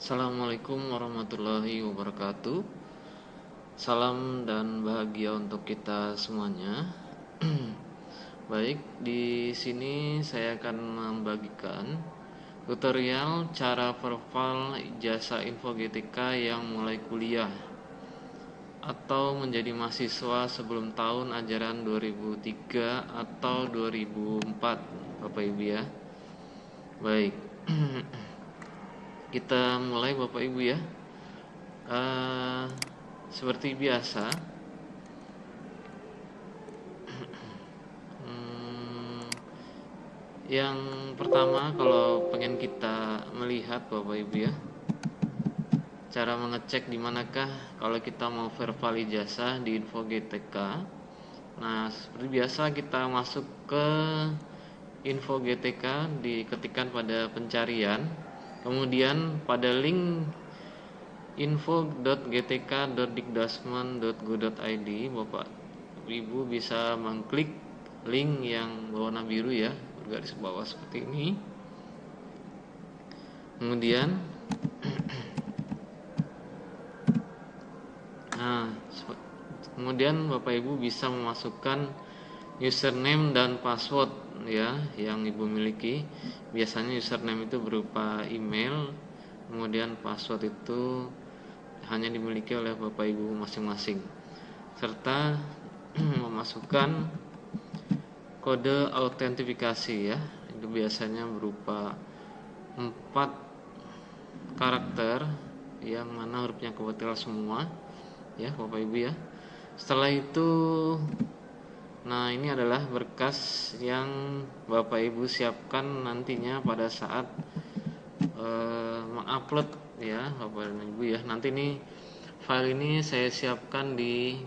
Assalamualaikum warahmatullahi wabarakatuh. Salam dan bahagia untuk kita semuanya. Baik, di sini saya akan membagikan tutorial cara profil ijazah Infogetika yang mulai kuliah atau menjadi mahasiswa sebelum tahun ajaran 2003 atau 2004, Bapak Ibu ya. Baik. Kita mulai Bapak Ibu ya. Seperti biasa, yang pertama kalau pengen kita melihat Bapak Ibu ya, cara mengecek di manakah kalau kita mau verify ijazah di Infogetika. Nah, seperti biasa kita masuk ke Infogetika, diketikkan pada pencarian, kemudian pada link info.gtk.dikdasmen.go.id Bapak Ibu bisa mengklik link yang berwarna biru ya, bergaris bawah seperti ini. Kemudian Bapak Ibu bisa memasukkan username dan password ya yang Ibu miliki. Biasanya username itu berupa email, kemudian password itu hanya dimiliki oleh Bapak Ibu masing-masing, serta memasukkan kode autentifikasi ya. Itu biasanya berupa 4 karakter yang mana hurufnya kapital semua ya Bapak Ibu ya. Setelah itu, nah ini adalah berkas yang Bapak Ibu siapkan nantinya pada saat mengupload ya Bapak dan Ibu ya. Nanti ini file ini saya siapkan di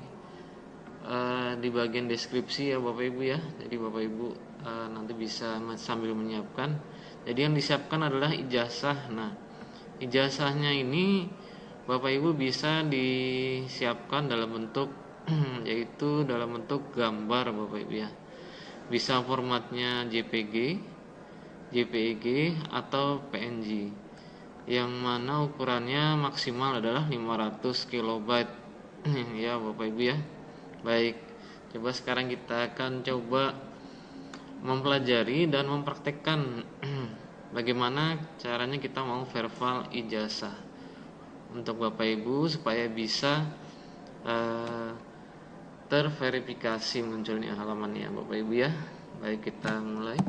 bagian deskripsi ya Bapak Ibu ya. Jadi Bapak Ibu nanti bisa sambil menyiapkan. Jadi yang disiapkan adalah ijazah. Nah, ijazahnya ini Bapak Ibu bisa disiapkan dalam bentuk yaitu dalam bentuk gambar Bapak Ibu ya. Bisa formatnya JPG, JPEG atau PNG. Yang mana ukurannya maksimal adalah 500 KB ya Bapak Ibu ya. Baik, coba sekarang kita akan coba mempelajari dan mempraktekkan bagaimana caranya kita mau verify ijazah untuk Bapak Ibu supaya bisa terverifikasi munculnya halamannya Bapak Ibu ya. Baik, kita mulai.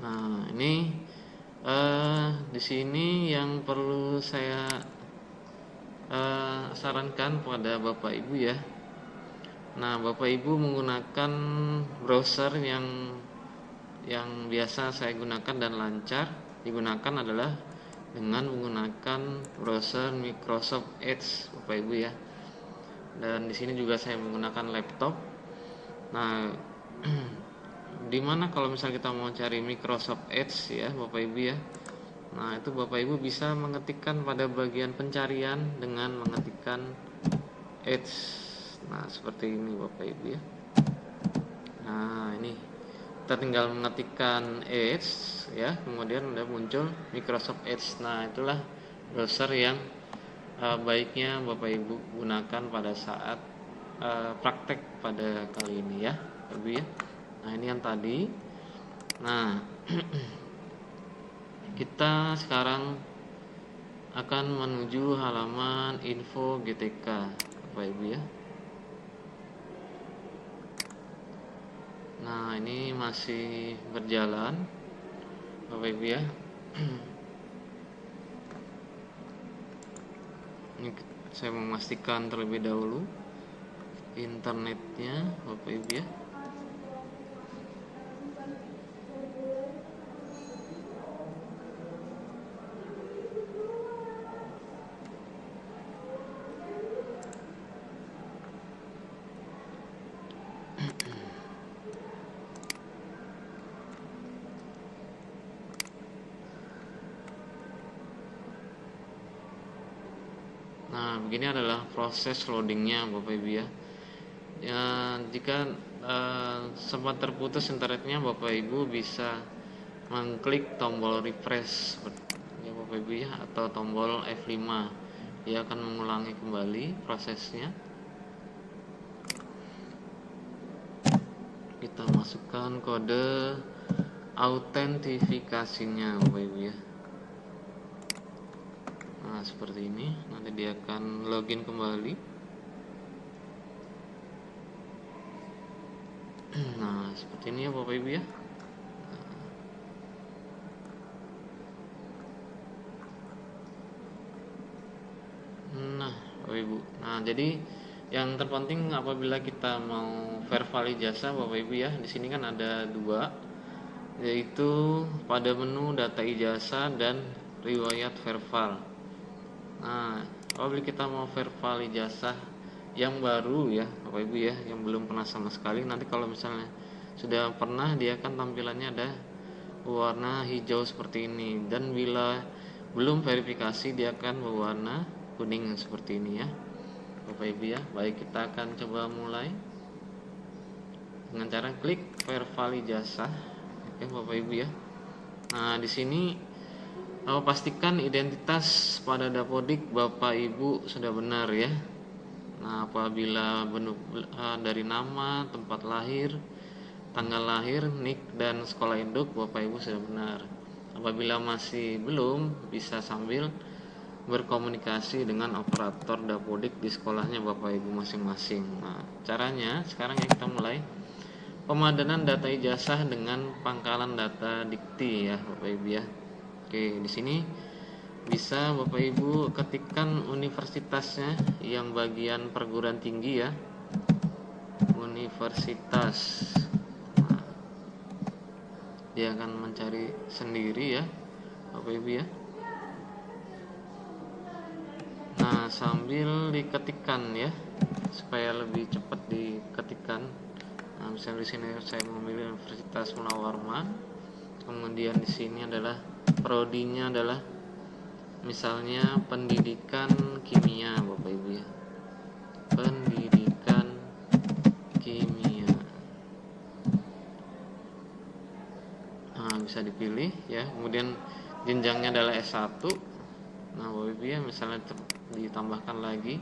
Nah, ini di sini yang perlu saya sarankan pada Bapak Ibu ya. Nah, Bapak Ibu menggunakan browser yang biasa saya gunakan dan lancar digunakan adalah dengan menggunakan browser Microsoft Edge Bapak Ibu ya. Dan di sini juga saya menggunakan laptop. Nah, dimana kalau misalnya kita mau cari Microsoft Edge ya Bapak Ibu ya. Nah, itu Bapak Ibu bisa mengetikkan pada bagian pencarian dengan mengetikkan Edge. Nah, seperti ini Bapak Ibu ya. Nah, ini kita tinggal mengetikkan Edge ya, kemudian udah muncul Microsoft Edge. Nah, itulah browser yang baiknya Bapak Ibu gunakan pada saat praktek pada kali ini ya Bapak Ibu ya. Nah, ini yang tadi. Nah, kita sekarang akan menuju halaman Infogetika Bapak Ibu ya. Nah, ini masih berjalan Bapak Ibu ya. Ini saya memastikan terlebih dahulu internetnya Bapak Ibu ya. Nah, begini adalah proses loadingnya Bapak Ibu ya. Jika sempat terputus internetnya, Bapak Ibu bisa mengklik tombol refresh Bapak Ibu ya, atau tombol F5. Dia akan mengulangi kembali prosesnya. Kita masukkan kode autentifikasinya Bapak Ibu ya. Nah seperti ini, nanti dia akan login kembali. Nah seperti ini ya Bapak Ibu ya. Nah Bapak Ibu, nah jadi yang terpenting apabila kita mau verify ijazah Bapak Ibu ya, di sini kan ada dua, yaitu pada menu data ijazah dan riwayat verify. Nah, apabila kita mau verify ijazah yang baru ya, Bapak Ibu ya, yang belum pernah sama sekali, nanti kalau misalnya sudah pernah, dia akan tampilannya ada warna hijau seperti ini, dan bila belum verifikasi dia akan berwarna kuning seperti ini ya, Bapak Ibu ya. Baik, kita akan coba mulai dengan cara klik verify ijazah. Oke, Bapak Ibu ya. Nah, di sini pastikan identitas pada Dapodik Bapak Ibu sudah benar ya. Nah, apabila dari nama, tempat lahir, tanggal lahir, NIK dan sekolah induk Bapak Ibu sudah benar. Apabila masih belum, bisa sambil berkomunikasi dengan operator Dapodik di sekolahnya Bapak Ibu masing-masing. Nah, caranya sekarang ya kita mulai pemadanan data ijazah dengan pangkalan data dikti ya Bapak Ibu ya. Oke, di sini bisa Bapak Ibu ketikkan universitasnya yang bagian perguruan tinggi ya. Universitas. Nah, dia akan mencari sendiri ya Bapak Ibu ya. Nah, sambil diketikkan ya supaya lebih cepat diketikkan. Nah, misalnya di sini saya memilih Universitas Munawarman. Kemudian di sini adalah prodinya adalah misalnya pendidikan kimia Bapak Ibu ya. Pendidikan kimia. Nah, bisa dipilih ya. Kemudian jenjangnya adalah S1. Nah, Bapak Ibu ya, misalnya ditambahkan lagi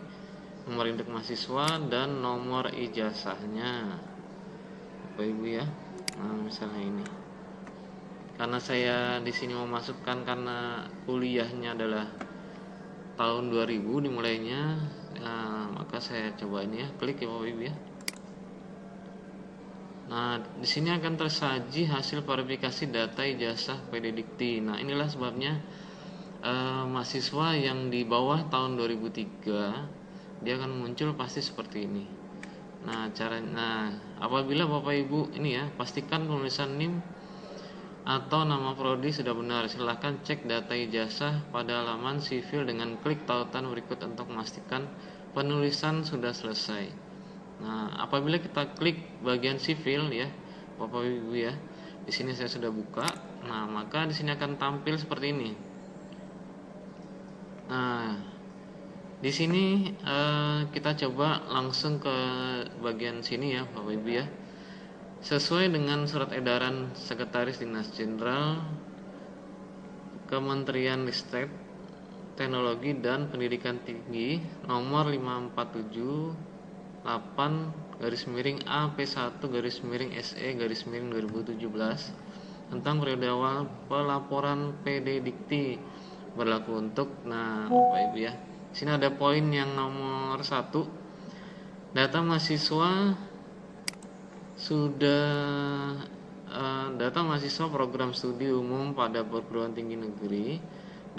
nomor induk mahasiswa dan nomor ijazahnya Bapak Ibu ya. Nah, misalnya ini. Karena saya di sini memasukkan karena kuliahnya adalah tahun 2000 dimulainya, maka saya coba ini ya, klik ya Bapak Ibu ya. Nah, di sini akan tersaji hasil verifikasi data ijazah PD Dikti. Nah, inilah sebabnya mahasiswa yang di bawah tahun 2003 dia akan muncul pasti seperti ini. Nah, apabila Bapak Ibu ini ya, pastikan penulisan NIM atau nama prodi sudah benar. Silahkan cek data ijazah pada halaman sivil dengan klik tautan berikut untuk memastikan penulisan sudah selesai. Nah, apabila kita klik bagian sivil ya, Bapak Ibu ya, di sini saya sudah buka. Nah, maka di sini akan tampil seperti ini. Nah, di sini kita coba langsung ke bagian sini ya, Bapak Ibu ya. Sesuai dengan surat edaran Sekretaris Dinas Jenderal Kementerian Ristek, Teknologi dan Pendidikan Tinggi nomor 5478 AP1-SE-2017 tentang periode awal pelaporan PD Dikti berlaku untuk Bapak Ibu ya. Di sini ada poin yang nomor 1. Data mahasiswa program studi umum pada perguruan tinggi negeri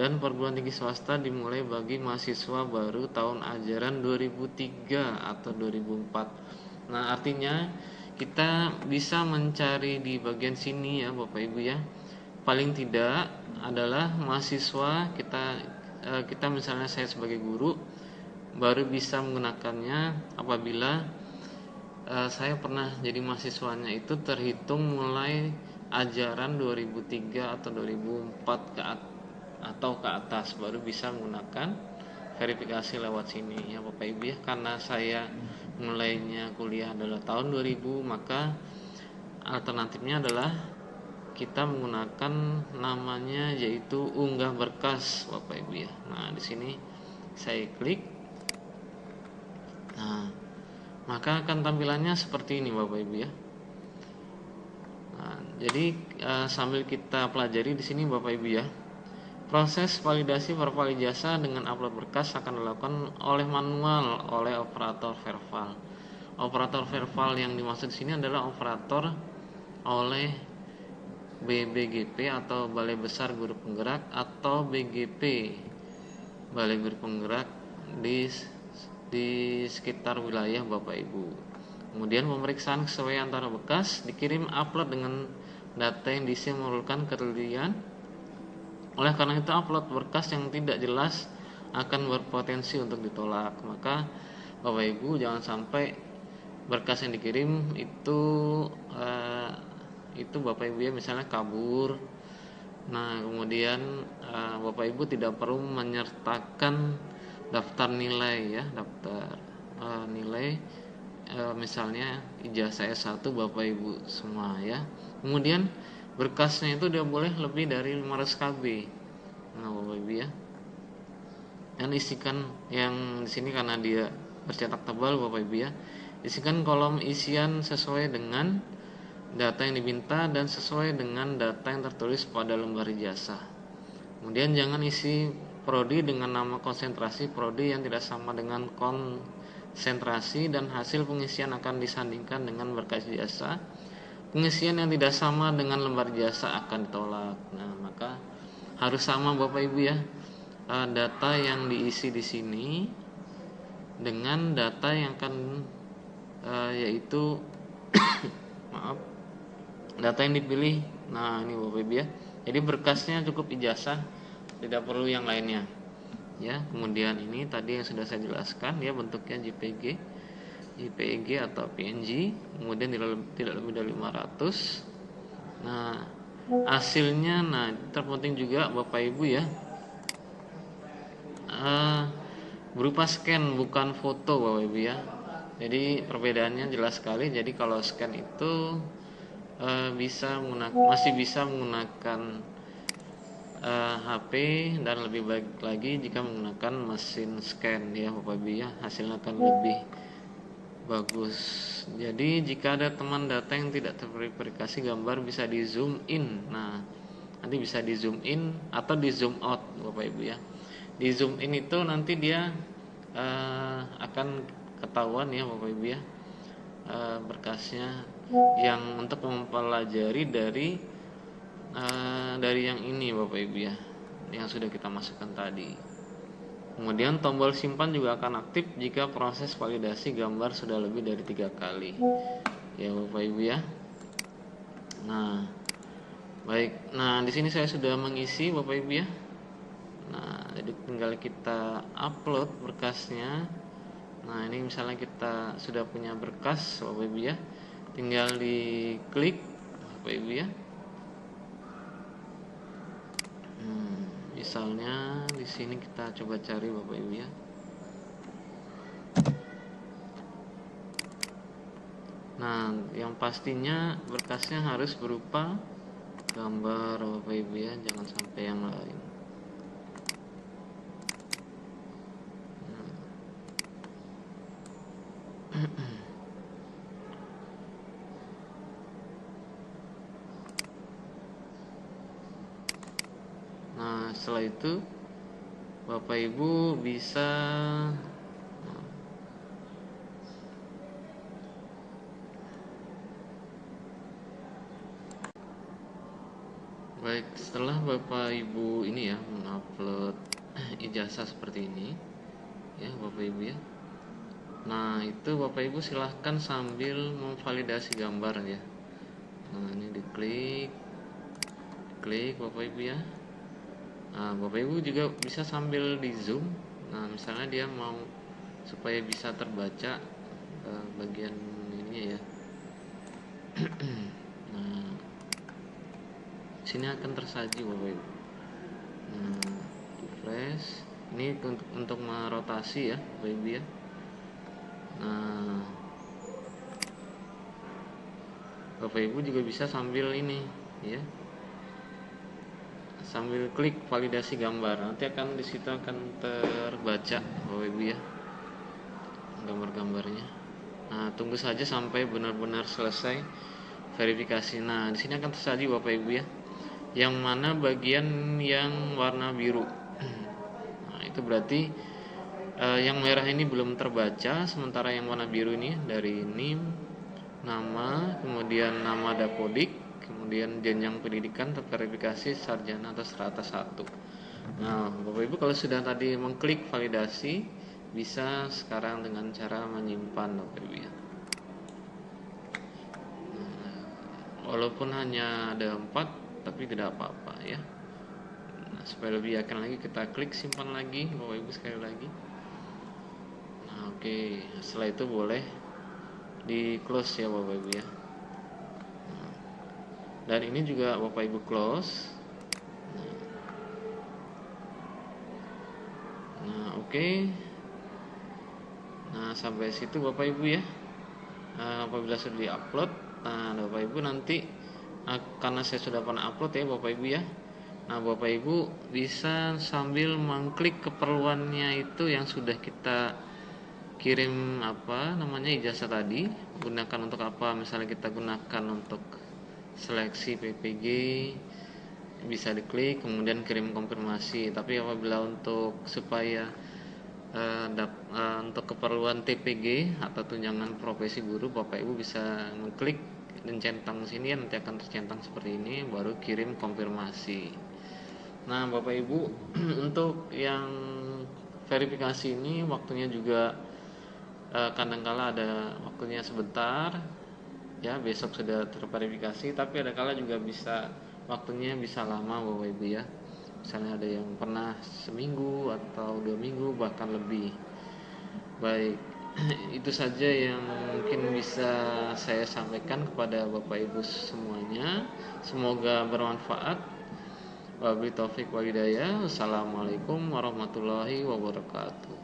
dan perguruan tinggi swasta dimulai bagi mahasiswa baru tahun ajaran 2003 atau 2004. Nah, artinya kita bisa mencari di bagian sini ya Bapak Ibu ya. Paling tidak adalah mahasiswa kita misalnya saya sebagai guru baru bisa menggunakannya apabila saya pernah jadi mahasiswanya itu terhitung mulai ajaran 2003 atau 2004 atau ke atas baru bisa menggunakan verifikasi lewat sini ya Bapak Ibu ya. Karena saya mulainya kuliah adalah tahun 2000, maka alternatifnya adalah kita menggunakan namanya yaitu unggah berkas Bapak Ibu ya. Nah, di sini saya klik. Nah, maka akan tampilannya seperti ini Bapak Ibu ya. Nah, jadi sambil kita pelajari di sini Bapak Ibu ya. Proses validasi verval ijazah dengan upload berkas akan dilakukan oleh manual oleh operator verval. Operator verval yang dimaksud di sini adalah operator oleh BBGP atau Balai Besar Guru Penggerak atau BGP Balai Guru Penggerak di sekitar wilayah Bapak Ibu. Kemudian pemeriksaan kesesuaian antara bekas dikirim upload dengan data yang diisi memerlukan ketelitian. Oleh karena itu upload berkas yang tidak jelas akan berpotensi untuk ditolak. Maka Bapak Ibu jangan sampai berkas yang dikirim itu Bapak Ibu ya misalnya kabur. Nah, kemudian Bapak Ibu tidak perlu menyertakan daftar nilai ya, daftar nilai misalnya ijazah S1 Bapak Ibu semua ya. Kemudian berkasnya itu dia boleh lebih dari 500 KB. Nah, Bapak Ibu ya. Dan isikan yang di sini karena dia bercetak tebal Bapak Ibu ya. Isikan kolom isian sesuai dengan data yang diminta dan sesuai dengan data yang tertulis pada lembar ijazah. Kemudian jangan isi prodi dengan nama konsentrasi prodi yang tidak sama dengan konsentrasi dan hasil pengisian akan disandingkan dengan berkas ijazah. Pengisian yang tidak sama dengan lembar ijazah akan ditolak. Nah, maka harus sama Bapak Ibu ya. Data yang diisi di sini dengan data yang akan yaitu maaf, data yang dipilih. Nah, ini Bapak Ibu ya. Jadi berkasnya cukup ijazah, tidak perlu yang lainnya. Ya, kemudian ini tadi yang sudah saya jelaskan ya, bentuknya JPG atau PNG, kemudian tidak lebih dari 500. Nah, hasilnya terpenting juga Bapak Ibu ya. Berupa scan bukan foto Bapak Ibu ya. Jadi perbedaannya jelas sekali. Jadi kalau scan itu masih bisa menggunakan HP dan lebih baik lagi jika menggunakan mesin scan ya Bapak Ibu ya, hasilnya akan lebih bagus. Jadi jika ada teman data yang tidak terverifikasi gambar bisa di zoom in. Nah, nanti bisa di zoom in atau di zoom out Bapak Ibu ya. Di zoom in itu nanti dia akan ketahuan ya Bapak Ibu ya, berkasnya yang untuk mempelajari dari yang ini Bapak Ibu ya, yang sudah kita masukkan tadi. Kemudian tombol simpan juga akan aktif jika proses validasi gambar sudah lebih dari 3 kali ya Bapak Ibu ya. Nah, baik. Nah, di sini saya sudah mengisi Bapak Ibu ya. Nah, jadi tinggal kita upload berkasnya. Nah, ini misalnya kita sudah punya berkas Bapak Ibu ya. Tinggal diklik Bapak Ibu ya. Misalnya di sini kita coba cari Bapak Ibu ya. Nah, yang pastinya berkasnya harus berupa gambar Bapak Ibu ya, jangan sampai yang lain. Nah, setelah itu Bapak Ibu bisa baik, setelah Bapak Ibu ini ya mengupload ijazah seperti ini ya Bapak Ibu ya. Nah, itu Bapak Ibu silahkan sambil memvalidasi gambar ya. Nah, ini diklik Bapak Ibu ya. Nah, Bapak Ibu juga bisa sambil di zoom. Nah, misalnya dia mau supaya bisa terbaca bagian ininya ya. Nah, sini akan tersaji Bapak Ibu. Nah, refresh. Ini untuk merotasi ya Bapak Ibu ya. Nah, Bapak Ibu juga bisa sambil ini ya, sambil klik validasi gambar. Nanti akan di situ akan terbaca Bapak Ibu ya, gambar-gambarnya. Nah, tunggu saja sampai benar-benar selesai verifikasi. Nah, di sini akan tersaji Bapak Ibu ya, yang mana bagian yang warna biru. Nah, itu berarti yang merah ini belum terbaca, sementara yang warna biru ini dari NIM, nama, kemudian nama Dapodik, kemudian jenjang pendidikan terverifikasi sarjana atau strata 1. Nah, Bapak Ibu kalau sudah tadi mengklik validasi, bisa sekarang dengan cara menyimpan Bapak Ibu ya. Walaupun hanya ada 4, tapi tidak apa-apa ya. Nah, supaya lebih yakin lagi, kita klik simpan lagi Bapak Ibu sekali lagi. Nah, oke, setelah itu boleh di close ya Bapak Ibu ya. Dan ini juga Bapak Ibu close. Nah, oke. Nah, sampai situ Bapak Ibu ya. Apabila sudah di-upload, nah Bapak Ibu nanti karena saya sudah pernah upload ya Bapak Ibu ya. Nah, Bapak Ibu bisa sambil mengklik keperluannya itu yang sudah kita kirim ijazah tadi, gunakan untuk apa? Misalnya kita gunakan untuk seleksi PPG, bisa diklik kemudian kirim konfirmasi. Tapi apabila untuk supaya untuk keperluan TPG atau tunjangan profesi guru, Bapak Ibu bisa mengklik dan centang sini, nanti akan tercentang seperti ini, baru kirim konfirmasi. Nah Bapak Ibu untuk yang verifikasi ini waktunya juga kadangkala ada waktunya sebentar ya, besok sudah terverifikasi, tapi ada kala juga bisa waktunya bisa lama Bapak Ibu ya. Misalnya ada yang pernah seminggu atau 2 minggu bahkan lebih. Baik, itu saja yang mungkin bisa saya sampaikan kepada Bapak Ibu semuanya. Semoga bermanfaat. Wabillahi taufik wal hidayah. Wassalamualaikum warahmatullahi wabarakatuh.